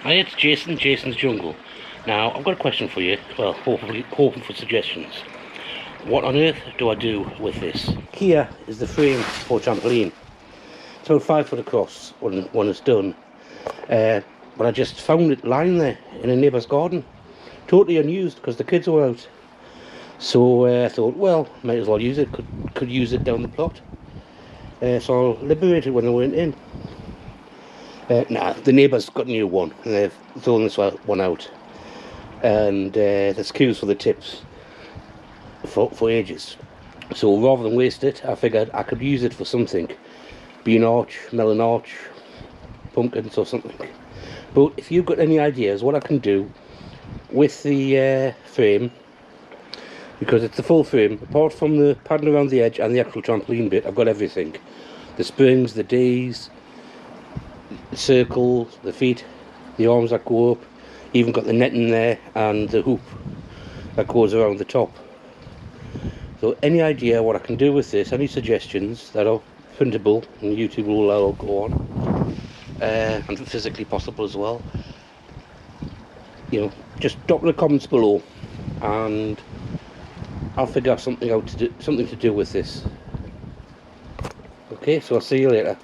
Hi, it's Jason, Jason's Jungle. Now, I've got a question for you. Well, hoping for suggestions. What on earth do I do with this? Here is the frame for trampoline. It's about 5 foot across when it's done. But I just found it lying there in a neighbour's garden. Totally unused because the kids were out. So I thought, well, might as well use it. Could use it down the plot. So I'll liberate it when they weren't in. Nah, the neighbours got a new one and they've thrown this one out. And there's queues for the tips for ages. So rather than waste it, I figured I could use it for something. Bean arch, melon arch, pumpkins or something. But if you've got any ideas what I can do with the frame, because it's the full frame, apart from the padding around the edge and the actual trampoline bit, I've got everything. The springs, the D's, the circle, the feet, the arms that go up, even got the netting there and the hoop that goes around the top. So any idea what I can do with this, any suggestions that are printable and YouTube will allow go on, and physically possible as well, you know, just drop in the comments below and I'll figure something out to do with this. Okay, so I'll see you later.